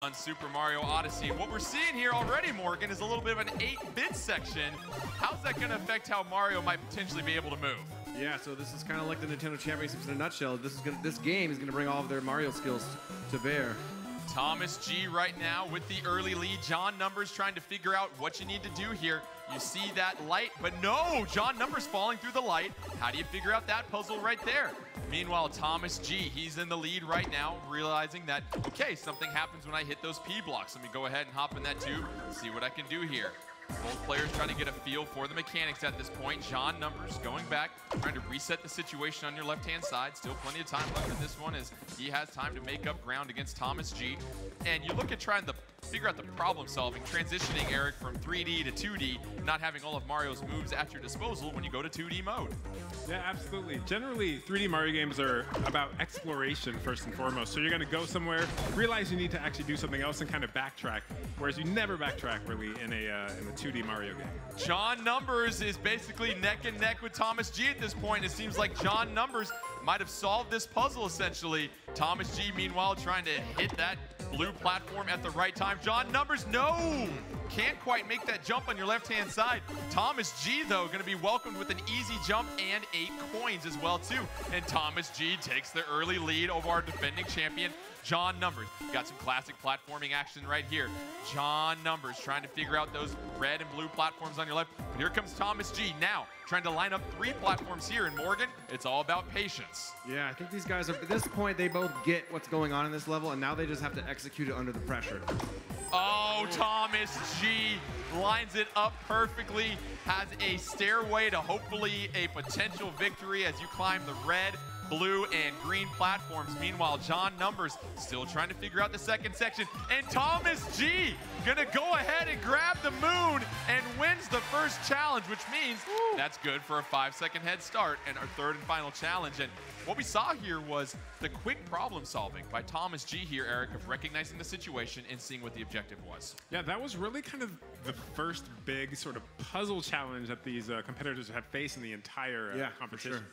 On Super Mario Odyssey. What we're seeing here already, Morgan, is a little bit of an 8-bit section. How's that going to affect how Mario might potentially be able to move? Yeah, so this is kind of like the Nintendo Championships in a nutshell. This game is going to bring all of their Mario skills to bear. Thomas G right now with the early lead. John Numbers trying to figure out what you need to do here. You see that light, but no, John Numbers falling through the light. How do you figure out that puzzle right there? Meanwhile, Thomas G, he's in the lead right now, realizing that, okay, something happens when I hit those P blocks. Let me go ahead and hop in that tube, see what I can do here. Both players trying to get a feel for the mechanics at this point. John Numbers going back, trying to reset the situation on your left-hand side. Still plenty of time left in this one as he has time to make up ground against Thomas G. And you look at trying to figure out the problem solving, transitioning, Eric, from 3D to 2D, not having all of Mario's moves at your disposal when you go to 2D mode. Yeah, absolutely. Generally, 3D Mario games are about exploration first and foremost. So you're going to go somewhere, realize you need to actually do something else, and kind of backtrack. Whereas you never backtrack really in a 2D Mario game. John Numbers is basically neck and neck with Thomas G at this point. It seems like John Numbers might have solved this puzzle essentially. Thomas G, meanwhile, trying to hit that blue platform at the right time. John Numbers, no! Can't quite make that jump on your left-hand side. Thomas G, though, going to be welcomed with an easy jump and 8 coins as well, too. And Thomas G takes the early lead over our defending champion, John Numbers. Got some classic platforming action right here. John Numbers trying to figure out those red and blue platforms on your left. But here comes Thomas G now trying to line up 3 platforms here. And Morgan, it's all about patience. Yeah, I think these guys are, at this point, they both get what's going on in this level, and now they just have to execute it under the pressure. Oh, Thomas G lines it up perfectly, has a stairway to hopefully a potential victory as you climb the red, blue, and green platforms. Meanwhile, John Numbers still trying to figure out the second section. And Thomas G gonna go ahead and grab the moon and wins the first challenge, which means that's good for a 5-second head start and our third and final challenge. And what we saw here was the quick problem solving by Thomas G here, Eric, of recognizing the situation and seeing what the objective was. Yeah, that was really kind of the first big sort of puzzle challenge that these competitors have faced in the entire competition.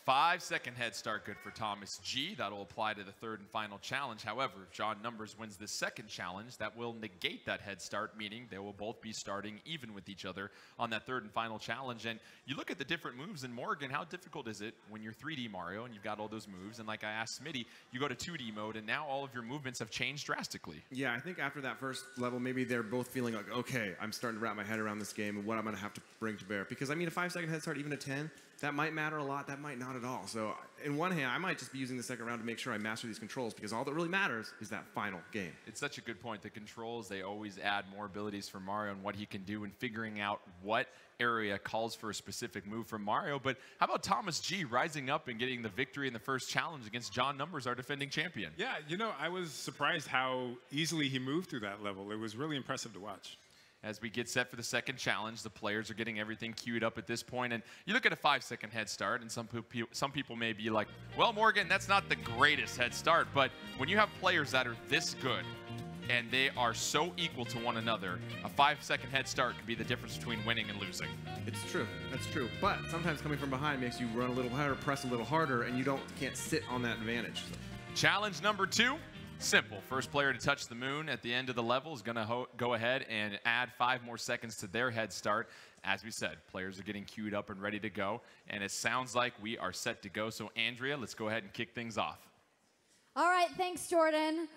5-second head start good for Thomas G. That'll apply to the third and final challenge. However, if John Numbers wins the second challenge, that will negate that head start, meaning they will both be starting even with each other on that third and final challenge. And you look at the different moves in Morgan, how difficult is it when you're 3D Mario and you've got all those moves? And like I asked Smitty, you go to 2D mode and now all of your movements have changed drastically. Yeah, I think after that first level, maybe they're both feeling like, okay, I'm starting to wrap my head around this game and what I'm going to have to bring to bear. Because, I mean, a 5-second head start, even a 10, that might matter a lot, that might not at all. So in one hand, I might just be using the second round to make sure I master these controls, because all that really matters is that final game. It's such a good point. The controls, they always add more abilities for Mario and what he can do, and figuring out what area calls for a specific move from Mario. But how about Thomas G rising up and getting the victory in the first challenge against John Numbers, our defending champion? Yeah, you know, I was surprised how easily he moved through that level. It was really impressive to watch. As we get set for the second challenge, the players are getting everything queued up at this point. And you look at a 5-second head start, and some people may be like, well, Morgan, that's not the greatest head start. But when you have players that are this good, and they are so equal to one another, a 5-second head start could be the difference between winning and losing. It's true. That's true. But sometimes coming from behind makes you run a little harder, press a little harder, and you can't sit on that advantage. Challenge number 2. Simple. First player to touch the moon at the end of the level is going to go ahead and add 5 more seconds to their head start. As we said, players are getting queued up and ready to go, and it sounds like we are set to go. So, Andrea, let's go ahead and kick things off. All right, thanks, Jordan.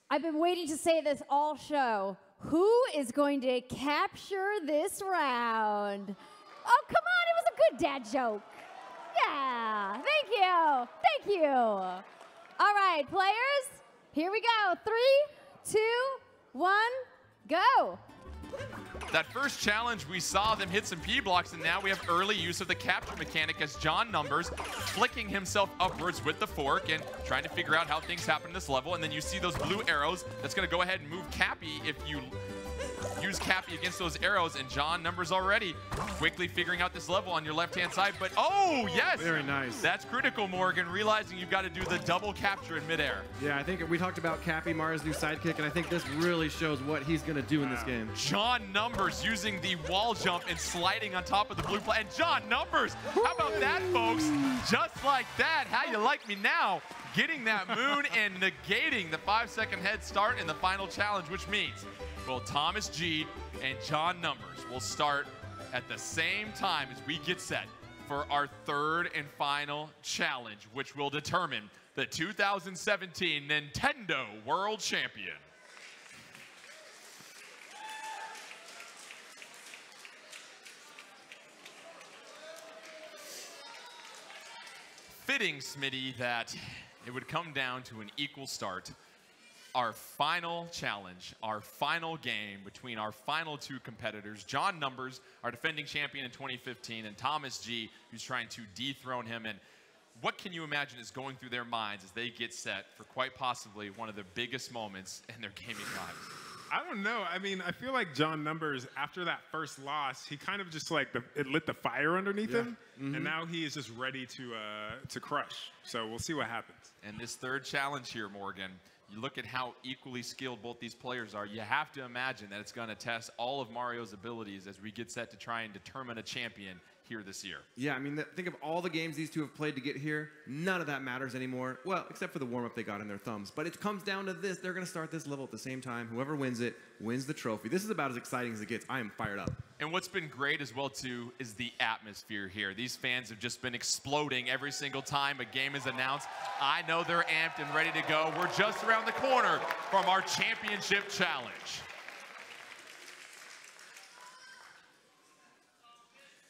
I've been waiting to say this all show. Who is going to capture this round? Oh, come on, it was a good dad joke. Yeah, thank you, thank you. All right, players. Here we go. 3, 2, 1, go. That first challenge, we saw them hit some P blocks, and now we have early use of the capture mechanic as John Numbers flicking himself upwards with the fork and trying to figure out how things happen in this level. And then you see those blue arrows. That's going to go ahead and move Cappy if you use Cappy against those arrows, and John Numbers already quickly figuring out this level on your left-hand side. But oh, yes! Very nice. That's critical, Morgan, realizing you've got to do the double capture in midair. Yeah, I think we talked about Cappy, Mario's new sidekick, and I think this really shows what he's going to do in this game. John Numbers using the wall jump and sliding on top of the blue flag. And John Numbers, how about that, folks? Just like that, how you like me now? Getting that moon and negating the 5-second head start in the final challenge, which means, well, Thomas G and John Numbers will start at the same time as we get set for our third and final challenge, which will determine the 2017 Nintendo World Champion. Fitting, Smitty, that it would come down to an equal start. Our final challenge, our final game between our final two competitors, John Numbers, our defending champion in 2015, and Thomas G, who's trying to dethrone him. And what can you imagine is going through their minds as they get set for quite possibly one of the biggest moments in their gaming lives? I don't know. I mean, I feel like John Numbers, after that first loss, he kind of just like it lit the fire underneath him, and now he is just ready to crush. So we'll see what happens. And this third challenge here, Morgan, you look at how equally skilled both these players are. You have to imagine that it's going to test all of Mario's abilities as we get set to try and determine a champion here this year. Yeah, I mean, think of all the games these two have played to get here. None of that matters anymore. Well, except for the warm-up they got in their thumbs. But it comes down to this. They're going to start this level at the same time. Whoever wins it wins the trophy. This is about as exciting as it gets. I am fired up. And what's been great as well, too, is the atmosphere here. These fans have just been exploding every single time a game is announced. I know they're amped and ready to go. We're just around the corner from our championship challenge.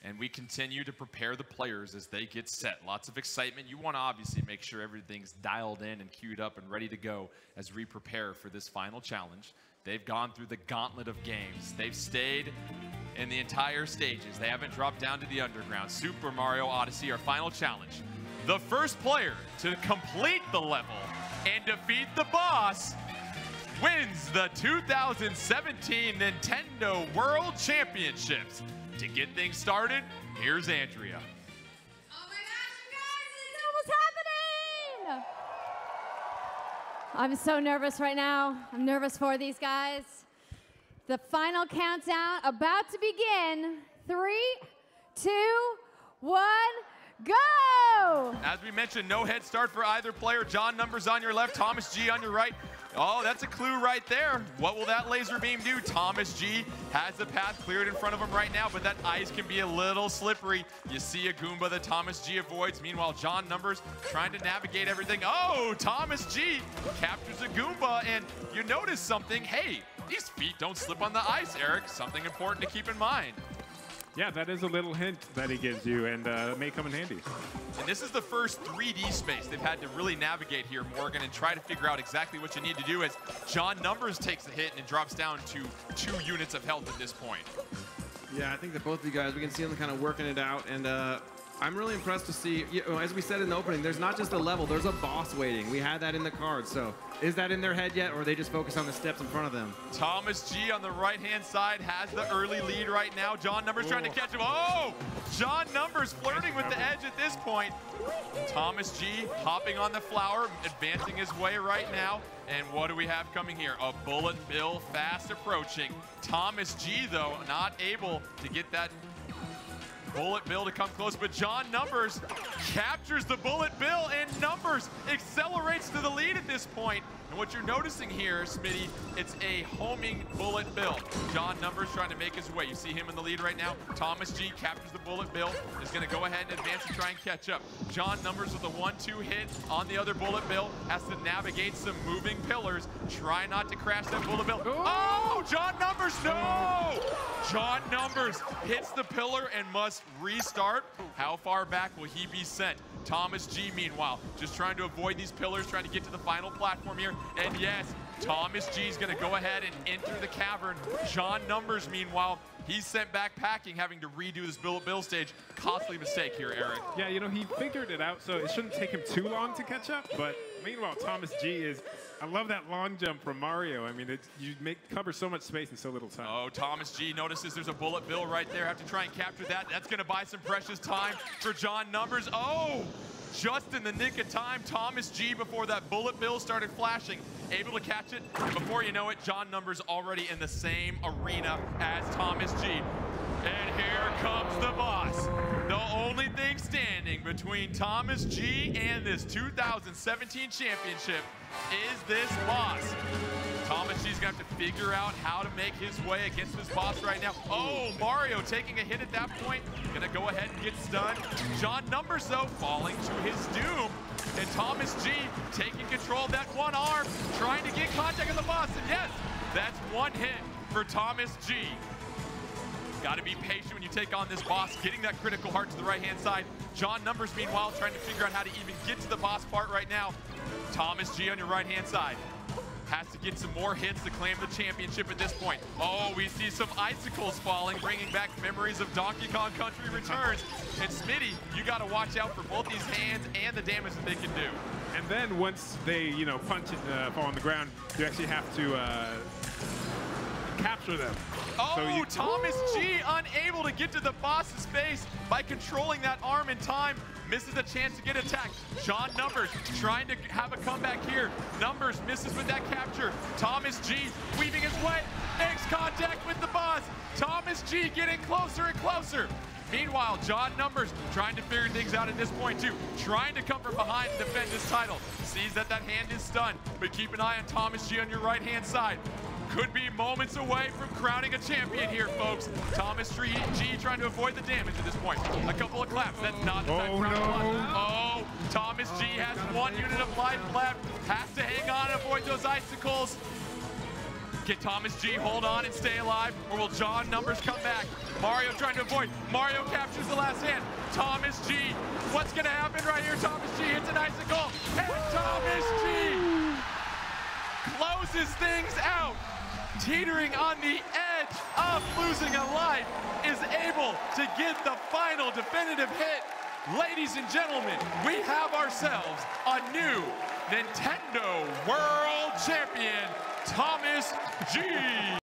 And we continue to prepare the players as they get set. Lots of excitement. You want to obviously make sure everything's dialed in and queued up and ready to go as we prepare for this final challenge. They've gone through the gauntlet of games. They've stayed in the entire stages. They haven't dropped down to the underground. Super Mario Odyssey, our final challenge. The first player to complete the level and defeat the boss wins the 2017 Nintendo World Championships. To get things started, here's Andrea. Oh my gosh, you guys, it's almost happening! I'm so nervous right now. I'm nervous for these guys. The final countdown about to begin. 3, 2, 1, go! As we mentioned, no head start for either player. John Numbers on your left, Thomas G on your right. Oh, that's a clue right there. What will that laser beam do? Thomas G has the path cleared in front of him right now, but that ice can be a little slippery. You see a Goomba that Thomas G avoids. Meanwhile, John Numbers trying to navigate everything. Oh, Thomas G captures a Goomba, and you notice something. Hey, these feet don't slip on the ice, Eric. Something important to keep in mind. Yeah, that is a little hint that he gives you, and may come in handy. And this is the first 3D space they've had to really navigate here, Morgan, and try to figure out exactly what you need to do as John Numbers takes the hit and drops down to 2 units of health at this point. Yeah, I think that both of you guys, we can see them kind of working it out, and I'm really impressed to see, you know, as we said in the opening, there's not just a level, there's a boss waiting. We had that in the cards, so is that in their head yet, or are they just focused on the steps in front of them? Thomas G on the right-hand side has the early lead right now. John Numbers trying to catch him. Oh! John Numbers flirting with the edge at this point. Thomas G hopping on the flower, advancing his way right now. And what do we have coming here? A bullet bill fast approaching. Thomas G, though, not able to get that bullet bill to come close, but John Numbers captures the bullet bill, and Numbers accelerates to the lead at this point. And what you're noticing here, Smitty, it's a homing bullet bill. John Numbers trying to make his way. You see him in the lead right now. Thomas G captures the bullet bill, is going to go ahead and advance and try and catch up. John Numbers with a 1-2 hit on the other bullet bill, has to navigate some moving pillars, try not to crash that bullet bill. Oh, John Numbers, no! John Numbers hits the pillar and must restart. How far back will he be sent? Thomas G, meanwhile, just trying to avoid these pillars, trying to get to the final platform here. And yes, Thomas G is going to go ahead and enter the cavern. John Numbers, meanwhile, he's sent back packing, having to redo this bullet bill stage. Costly mistake here, Eric. Yeah, you know, he figured it out, so it shouldn't take him too long to catch up, but Meanwhile, Thomas G is, I love that long jump from Mario. I mean, you cover so much space in so little time. Oh, Thomas G notices there's a bullet bill right there. Have to try and capture that. That's going to buy some precious time for John Numbers. Oh, just in the nick of time, Thomas G, before that bullet bill started flashing, able to catch it. And before you know it, John Numbers already in the same arena as Thomas G. And here comes the boss. The only thing standing between Thomas G and this 2017 championship is this boss. Thomas G's gonna have to figure out how to make his way against this boss right now. Oh, Mario taking a hit at that point. Gonna go ahead and get stunned. John Numbers, though, falling to his doom. And Thomas G taking control of that one arm, trying to get contact with the boss. And yes, that's one hit for Thomas G. Got to be patient when you take on this boss, getting that critical heart to the right-hand side. John Numbers, meanwhile, trying to figure out how to even get to the boss part right now. Thomas G on your right-hand side. Has to get some more hits to claim the championship at this point. Oh, we see some icicles falling, bringing back memories of Donkey Kong Country Returns. And Smitty, you got to watch out for both these hands and the damage that they can do. And then once they, punch and fall on the ground, you actually have to capture them. Oh, so Thomas G unable to get to the boss's face by controlling that arm in time. Misses a chance to get attacked. John Numbers trying to have a comeback here. Numbers misses with that capture. Thomas G weaving his way, makes contact with the boss. Thomas G getting closer and closer. Meanwhile, John Numbers trying to figure things out at this point too. Trying to come from behind and defend his title. Sees that hand is stunned, but keep an eye on Thomas G on your right-hand side. Could be moments away from crowning a champion here, folks. Thomas G trying to avoid the damage at this point. A couple of claps. That's not the time to crown one. Oh, Thomas G has 1 unit of life left. Has to hang on and avoid those icicles. Can Thomas G hold on and stay alive, or will John Numbers come back? Mario trying to avoid. Mario captures the last hand. Thomas G, what's going to happen right here? Thomas G hits an icicle, and Thomas G closes things out. Teetering on the edge of losing a life, is able to get the final definitive hit. Ladies and gentlemen, we have ourselves a new Nintendo World Champion, Thomas G.